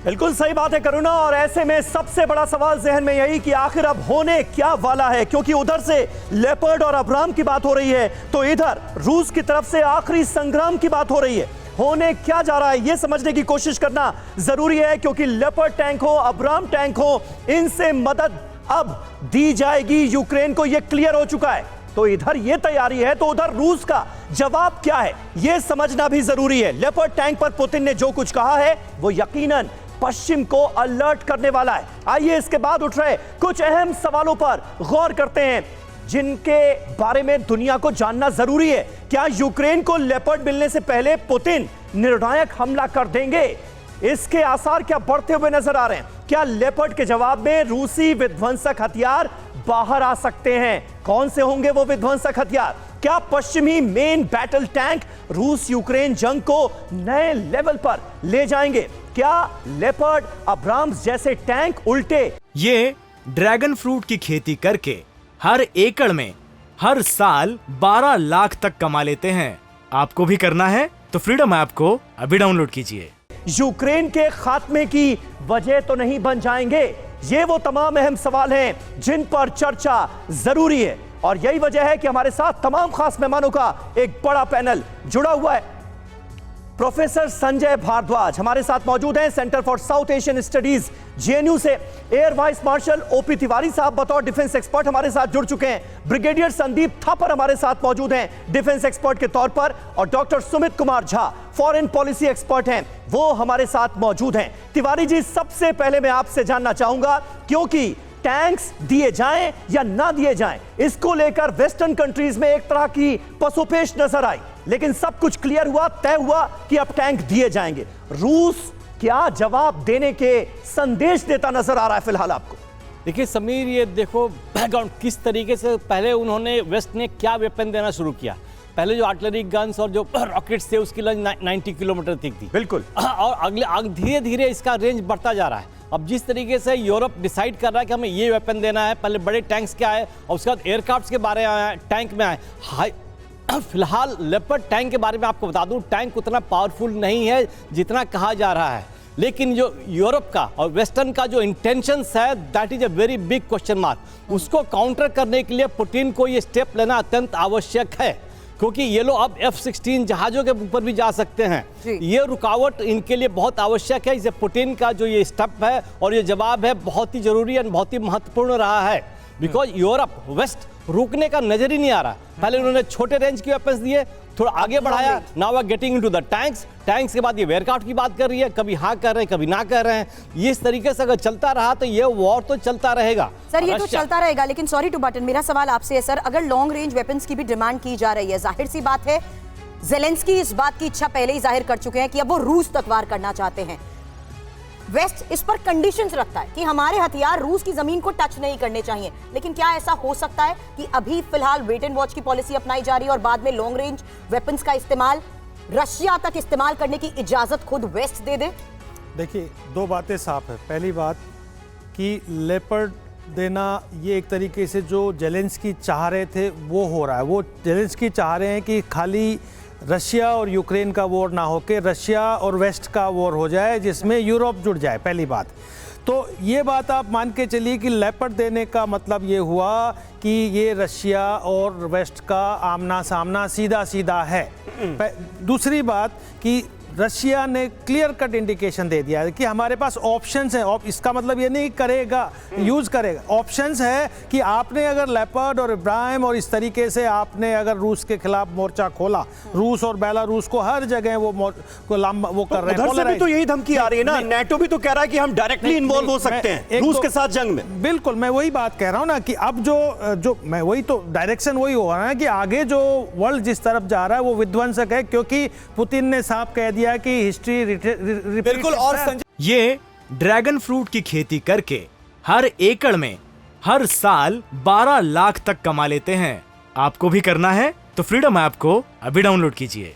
बिल्कुल सही बात है करुणा। और ऐसे में सबसे बड़ा सवाल जहन में यही कि आखिर अब होने क्या वाला है, क्योंकि उधर से लेपर्ड और अब्राम की बात हो रही है तो इधर रूस की तरफ से आखिरी संग्राम की बात हो रही है। होने क्या जा रहा है यह समझने की कोशिश करना जरूरी है, क्योंकि लेपर्ड टैंक हो, अब्राम टैंक हो, इनसे मदद अब दी जाएगी यूक्रेन को, यह क्लियर हो चुका है। तो इधर यह तैयारी है तो उधर रूस का जवाब क्या है यह समझना भी जरूरी है। लेपर्ड टैंक पर पुतिन ने जो कुछ कहा है वो यकीनन पश्चिम को अलर्ट करने वाला है। आइए इसके बाद उठ रहे कुछ अहम सवालों पर गौर करते हैं जिनके बारे में दुनिया को जानना जरूरी है। क्या यूक्रेन को लेपर्ड मिलने से पहले पुतिन निर्णायक हमला कर देंगे? इसके आसार क्या बढ़ते हुए नजर आ रहे हैं? क्या लेपर्ड के जवाब में रूसी विध्वंसक हथियार बाहर आ सकते हैं? कौन से होंगे वो विध्वंसक हथियार? क्या पश्चिमी मेन बैटल टैंक रूस यूक्रेन जंग को नए लेवल पर ले जाएंगे? क्या लेपर्ड, अब्राम्स जैसे टैंक उल्टे ये ड्रैगन फ्रूट की खेती करके हर एकड़ में हर साल 12 लाख तक कमा लेते हैं? आपको भी करना है तो फ्रीडम ऐप को अभी डाउनलोड कीजिए। यूक्रेन के खात्मे की वजह तो नहीं बन जाएंगे? ये वो तमाम अहम सवाल हैं जिन पर चर्चा जरूरी है, और यही वजह है कि हमारे साथ तमाम खास मेहमानों का एक बड़ा पैनल जुड़ा हुआ है। प्रोफेसर संजय भारद्वाज हमारे साथ मौजूद हैं, centre for South Asian studies JNU से। Air vice marshal OP Tiwari साहब बतौर डिफेंस एक्सपर्ट हमारे साथ जुड़ चुके हैं। ब्रिगेडियर संदीप थापर हमारे साथ मौजूद हैं डिफेंस एक्सपर्ट के तौर पर, और doctor Sumit Kumar Jha foreign policy expert हैं, वो हमारे साथ मौजूद हैं। तिवारी जी, सबसे पहले मैं आपसे जानना चाहूंगा, क्योंकि टैंक्स दिए जाएं या ना दिए जाएं, इसको लेकर वेस्टर्न कंट्रीज में एक तरह की पसोपेश नजर आई, लेकिन सब कुछ क्लियर हुआ, तय हुआ कि अब टैंक दिए जाएंगे। रूस क्या जवाब देने के संदेश देता नजर आ रहा है फिलहाल आपको? देखिए समीर, ये देखो बैकग्राउंड किस तरीके से पहले उन्होंने वेस्ट ने क्या वेपन देना शुरू किया। पहले जो आर्टिलरी गन्स और जो रॉकेट्स थे उसकी रेंज 90 किलोमीटर तक थी। बिल्कुल। और अगले धीरे धीरे इसका रेंज बढ़ता जा रहा है। अब जिस तरीके से यूरोप डिसाइड कर रहा है कि हमें ये वेपन देना है, पहले बड़े टैंक्स क्या है और उसके बाद एयरक्राफ्ट्स के बारे में टैंक में आए। फिलहाल लेपर्ड टैंक के बारे में आपको बता दूं, टैंक उतना पावरफुल नहीं है जितना कहा जा रहा है, लेकिन जो यूरोप का और वेस्टर्न का जो इंटेंशंस है that is a very big question mark. उसको काउंटर करने के लिए पुतिन को ये स्टेप लेना अत्यंत आवश्यक है, क्योंकि ये लोग अब F-16 जहाज़ों के ऊपर भी जा सकते हैं। ये रुकावट इनके लिए बहुत आवश्यक है। इसे पुतिन का जो ये स्टेप है और ये जवाब है बहुत ही जरूरी और बहुत ही महत्वपूर्ण रहा है, बिकॉज यूरोप वेस्ट रुकने का नजर ही नहीं आ रहा। पहले उन्होंने छोटे रेंज के वेपन्स दिए, थोड़ा आगे बढ़ाया, now are getting into the tanks के बाद ये एयरक्राफ्ट की बात कर रही है, कभी हाँ कर रहे हैं कभी ना कर रहे हैं। ये इस तरीके से अगर चलता रहा तो ये वॉर तो चलता रहेगा सर। ये तो चलता रहेगा, लेकिन सॉरी टू बटन, मेरा सवाल आपसे है सर, अगर लॉन्ग रेंज वेपन्स की भी डिमांड की जा रही है, जाहिर सी बात है ज़ेलेंस्की इस बात की इच्छा पहले ही जाहिर कर चुके हैं कि अब वो रूस तक वार करना चाहते हैं। वेस्ट इस पर कंडीशंस रखता है कि हमारे हथियार रूस की जमीन को टच नहीं करने चाहिए, लेकिन क्या ऐसा हो सकता है कि अभी फिलहाल वेट एंड वॉच की पॉलिसी अपनाई जा रही है और बाद में लॉन्ग रेंज वेपन्स का इस्तेमाल रशिया तक इस्तेमाल करने की इजाजत खुद वेस्ट दे दे? देखिए, दो बातें साफ है। पहली बात कि लेपर्ड देना ये एक तरीके से जो ज़ेलेंस्की चाह रहे थे वो हो रहा है। वो ज़ेलेंस्की चाह रहे हैं कि खाली रशिया और यूक्रेन का वॉर ना होके रशिया और वेस्ट का वॉर हो जाए, जिसमें यूरोप जुड़ जाए। पहली बात तो ये बात आप मान के चलिए कि लेपर्ड देने का मतलब ये हुआ कि ये रशिया और वेस्ट का आमना सामना सीधा सीधा है। दूसरी बात कि रशिया ने क्लियर कट इंडिकेशन दे दिया है कि हमारे पास ऑप्शंस हैं। इसका मतलब ये नहीं करेगा, यूज़ करेगा, ऑप्शंस है कि आपने अगर लेपर्ड और इब्राहिम और इस तरीके से आपने अगर रूस के खिलाफ मोर्चा खोला, रूस और बेलारूस को हर जगह वो कर रहे हैं। उधर से भी तो यही धमकी आ रही है ना, नेटो भी तो कह रहा है कि हम डायरेक्टली इन्वॉल्व हो सकते हैं रूस के साथ जंग में। बिल्कुल, मैं वही बात कह रहा हूँ ना कि अब जो मैं वही तो डायरेक्शन वही हो रहा है कि आगे जो वर्ल्ड जिस तरफ जा रहा है वो विध्वंसक है, क्योंकि पुतिन ने साफ कह दिया कि हिस्ट्री बिल्कुल। और ये ड्रैगन फ्रूट की खेती करके हर एकड़ में हर साल 12 लाख तक कमा लेते हैं। आपको भी करना है तो फ्रीडम ऐप को अभी डाउनलोड कीजिए।